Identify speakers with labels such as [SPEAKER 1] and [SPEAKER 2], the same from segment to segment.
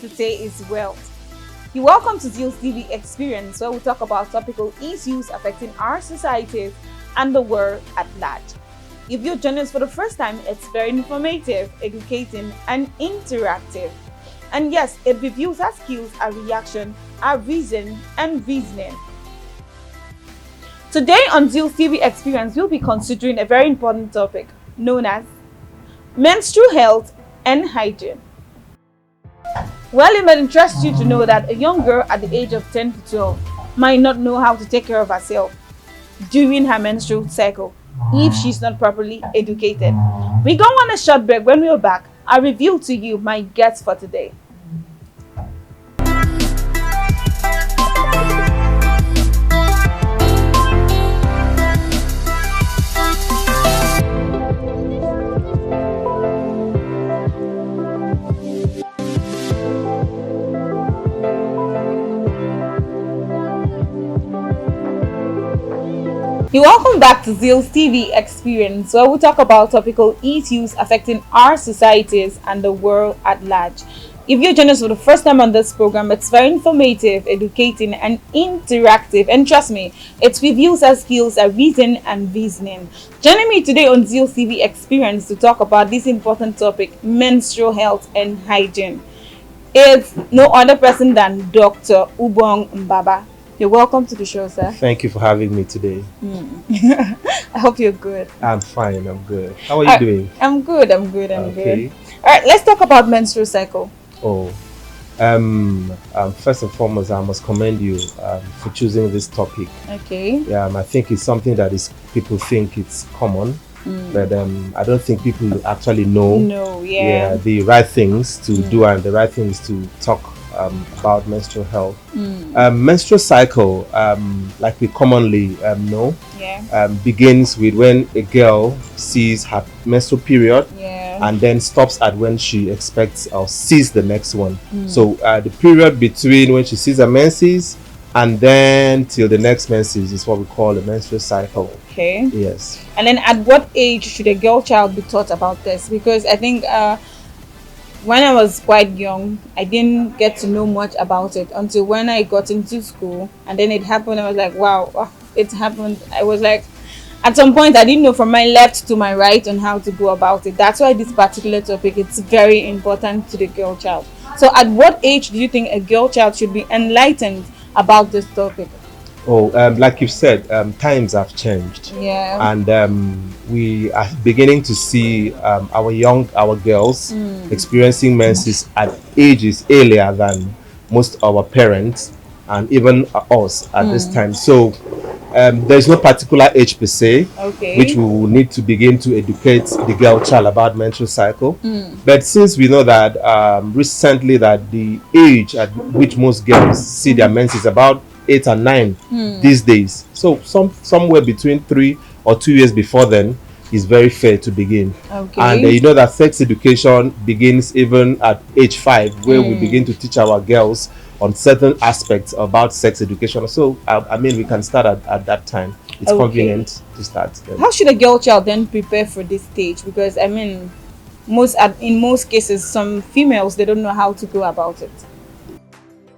[SPEAKER 1] to say is wealth. You're welcome to Zeal'S TV Experience, where we talk about topical issues affecting our societies and the world at large. If you're joining us for the first time, it's very informative, educating, and interactive. And yes, it reviews our skills, our reaction, our reason, and reasoning. Today on Zeal'S TV Experience, we'll be considering a very important topic known as menstrual health and hygiene. Well, it might interest you to know that a young girl at the age of 10 to 12 might not know how to take care of herself during her menstrual cycle if she's not properly educated. We go on a short break. When we're back, I'll reveal to you my guest for today. You're welcome back to Zeal'S TV Experience, where we talk about topical issues affecting our societies and the world at large. If you're joining us for the first time on this program, it's very informative, educating, and interactive. And trust me, it reviews our skills, our reason, and reasoning. Joining me today on Zeal'S TV Experience to talk about this important topic, menstrual health and hygiene, is no other person than Dr. Ubong Mbaba. You're welcome to the show, sir.
[SPEAKER 2] Thank you for having me today.
[SPEAKER 1] I hope you're good.
[SPEAKER 2] I'm fine, I'm good. How are you doing?
[SPEAKER 1] I'm good. Good. All right, let's talk about menstrual cycle.
[SPEAKER 2] First and foremost, I must commend you for choosing this topic.
[SPEAKER 1] Okay.
[SPEAKER 2] I think it's something that people think it's common, but I don't think people actually know the right things to do and the right things to talk about menstrual health. Menstrual cycle, like we commonly know, begins with when a girl sees her menstrual period and then stops at when she expects or sees the next one. So the period between when she sees her menses and then till the next menses is what we call the menstrual cycle.
[SPEAKER 1] Okay.
[SPEAKER 2] Yes.
[SPEAKER 1] And then at what age should a girl child be taught about this? Because I think when I was quite young, I didn't get to know much about it until when I got into school, and then it happened. I was like, wow, it happened. I was like, at some point, I didn't know from my left to my right on how to go about it. That's why this particular topic, it's very important to the girl child. So at what age do you think a girl child should be enlightened about this topic?
[SPEAKER 2] Like you said, times have changed, and we are beginning to see our girls experiencing menses at ages earlier than most of our parents and even us at this time. So there's no particular age per se, which we will need to begin to educate the girl child about menstrual cycle. But since we know that recently that the age at which most girls see their menses is about 8 and 9 these days, so somewhere between 3 or 2 years before then is very fair to begin. And you know that sex education begins even at age 5, where we begin to teach our girls on certain aspects about sex education. So I mean, we can start at that time. It's convenient to start then.
[SPEAKER 1] How should a girl child then prepare for this stage? Because I mean, in most cases, some females, they don't know how to go about it.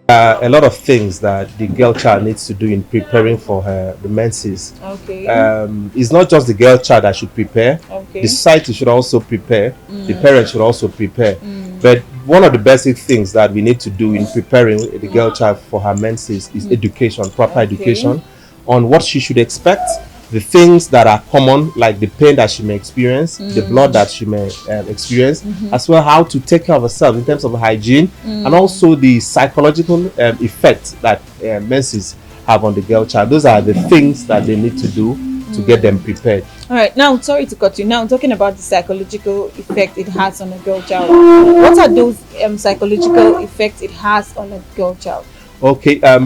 [SPEAKER 2] A lot of things that the girl child needs to do in preparing for the menses. It's not just the girl child that should prepare. The society should also prepare. The parents should also prepare. But one of the basic things that we need to do in preparing the girl child for her menses is education, proper education on what she should expect, the things that are common, like the pain that she may experience, the blood that she may experience, as well how to take care of herself in terms of hygiene, and also the psychological effect that menses have on the girl child. Those are the things that they need to do to get them prepared. All
[SPEAKER 1] right, now sorry to cut you. Now talking about the psychological effect it has on a girl child. What are those psychological effects it has on a girl child?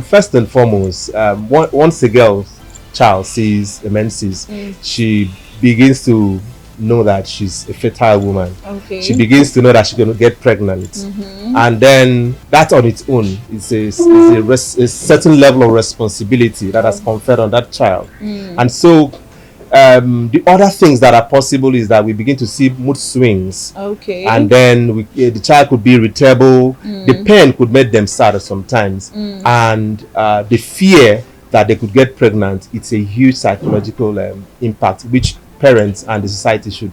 [SPEAKER 2] First and foremost, once a girl child sees the menses, she begins to know that she's a fertile woman. She begins to know that she's going to get pregnant, and then that on its own is a certain level of responsibility that has conferred on that child. And so the other things that are possible is that we begin to see mood swings.
[SPEAKER 1] Okay.
[SPEAKER 2] And then the child could be irritable. The pain could make them sad sometimes. And the fear that they could get pregnant, it's a huge psychological impact, which parents and the society should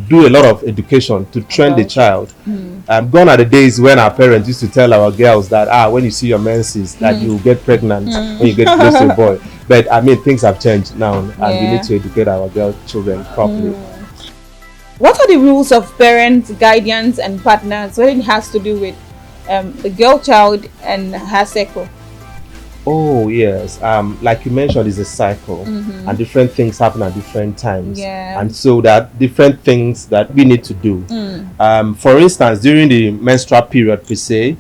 [SPEAKER 2] do a lot of education to train the child. Gone are the days when our parents used to tell our girls that when you see your menses that you get pregnant when you get close to a boy. But I mean, things have changed now, and we need to educate our girl children properly.
[SPEAKER 1] What are the rules of parents, guardians, and partners when it has to do with the girl child and her cycle?
[SPEAKER 2] Oh yes, like you mentioned, it's a cycle, and different things happen at different times, and so that different things that we need to do. For instance, during the menstrual period per se,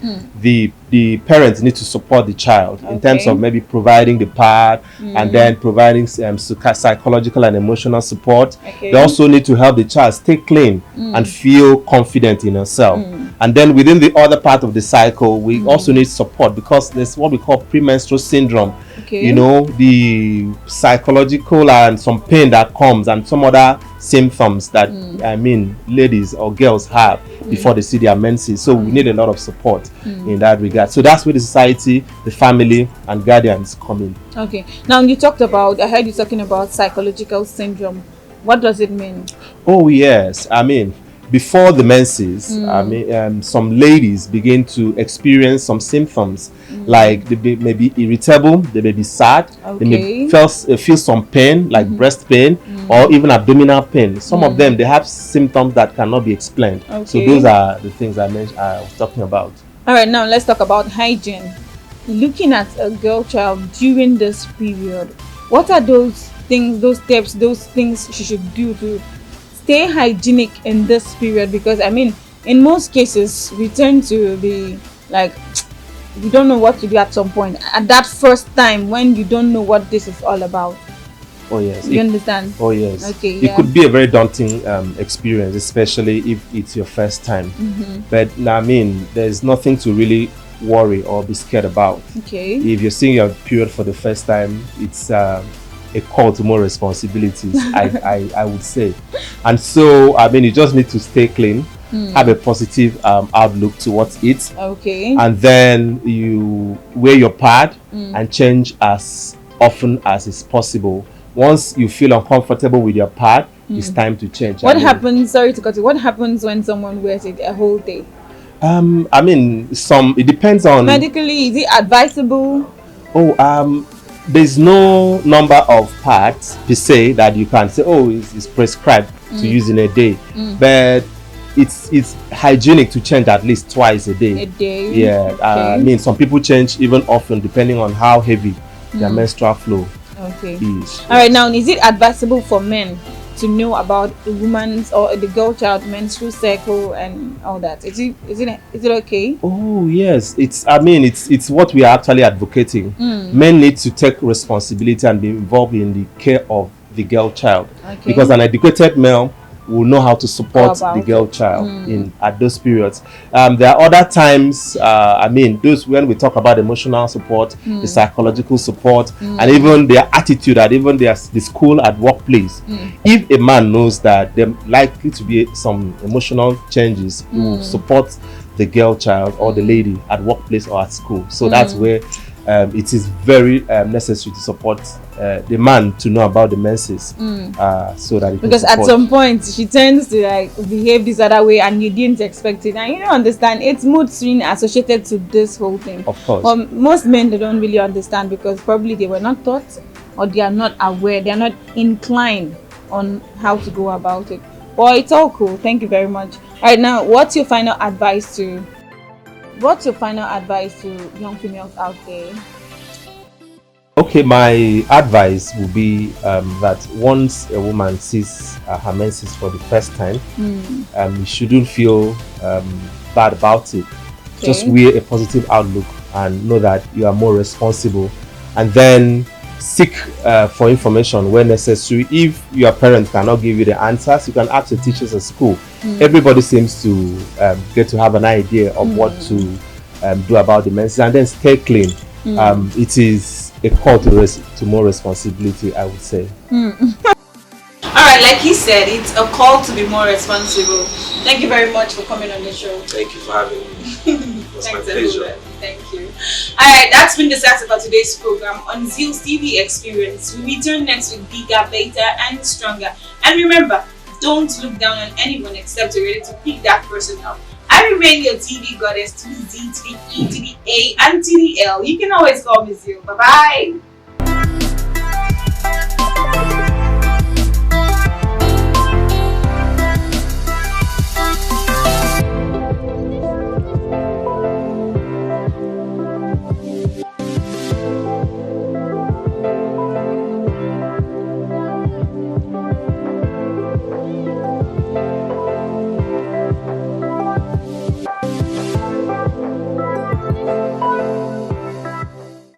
[SPEAKER 2] the parents need to support the child in terms of maybe providing the pad and then providing psychological and emotional support. They also need to help the child stay clean and feel confident in herself. And then within the other part of the cycle, we also need support, because there's what we call premenstrual syndrome. You know, the psychological and some pain that comes and some other symptoms that I mean ladies or girls have before they see their menses. So we need a lot of support in that regard. So that's where the society, the family, and guardians come in. Okay.
[SPEAKER 1] Now you talked about, I heard you talking about psychological syndrome. What does it mean?
[SPEAKER 2] Oh yes, I mean, before the menses, I mean, some ladies begin to experience some symptoms, like they may be irritable, they may be sad, they may feel some pain, like breast pain, or even abdominal pain. Some of them, they have symptoms that cannot be explained. So those are the things I was talking about.
[SPEAKER 1] All right, now let's talk about hygiene. Looking at a girl child during this period, what are those things, those steps, those things she should do to stay hygienic in this period? Because I mean, in most cases we tend to be like, we don't know what to do at some point, at that first time when you don't know what this is all about.
[SPEAKER 2] Oh yes,
[SPEAKER 1] you understand?
[SPEAKER 2] Oh yes.
[SPEAKER 1] Okay.
[SPEAKER 2] It could be a very daunting experience, especially if it's your first time. But I mean, there's nothing to really worry or be scared about.
[SPEAKER 1] Okay.
[SPEAKER 2] If you're seeing your period for the first time, it's a call to more responsibilities, I would say. And so I mean, you just need to stay clean, have a positive outlook towards it.
[SPEAKER 1] Okay.
[SPEAKER 2] And then you wear your pad and change as often as is possible. Once you feel uncomfortable with your pad, it's time to change.
[SPEAKER 1] What happens, sorry to cut you, what happens when someone wears it a whole day?
[SPEAKER 2] I mean, it depends on
[SPEAKER 1] medically. Is it advisable?
[SPEAKER 2] There's no number of pads per se that you can say, it's prescribed to use in a day, but it's hygienic to change at least twice a day. Yeah. I mean, some people change even often depending on how heavy their menstrual flow is.
[SPEAKER 1] All right, now is it advisable for men to know about the woman's or the girl child menstrual cycle and all that? Is it okay?
[SPEAKER 2] Oh yes, it's what we are actually advocating. Men need to take responsibility and be involved in the care of the girl child, because an educated male will know how to support the girl child at those periods. There are other times, I mean, those when we talk about emotional support, the psychological support, and even their attitude at even the school at workplace. If a man knows that there likely to be some emotional changes, he will support the girl child or the lady at workplace or at school. So that's where it is very necessary to support the man to know about the menses, so that
[SPEAKER 1] because at some point she tends to like behave this other way and you didn't expect it, and you don't understand it's mood swing associated to this whole thing.
[SPEAKER 2] Of course.
[SPEAKER 1] Well, most men, they don't really understand because probably they were not taught, or they are not aware, they are not inclined on how to go about it. Well, it's all cool. Thank you very much. All right, now what's your final advice to young females out there?
[SPEAKER 2] Okay, my advice would be that once a woman sees her menses for the first time, you shouldn't feel bad about it. Just wear a positive outlook and know that you are more responsible, and then seek for information where necessary. If your parents cannot give you the answers, you can ask the teachers at school. Everybody seems to get to have an idea of what to do about the menses, and then stay clean. It is a call to more responsibility, I would say.
[SPEAKER 1] right, like he said, it's a call to be more responsible. Thank you very much for coming on the show.
[SPEAKER 2] Thank you for having me. It was my pleasure.
[SPEAKER 1] Thank you. Alright, that's been the start of today's program on Zeal'S TV Experience. We return next week bigger, better, and stronger. And remember, don't look down on anyone except you're ready to pick that person up. I remain your TV goddess to the Z, to the E, to the A, and to the L. You can always call me Zeal. Bye-bye.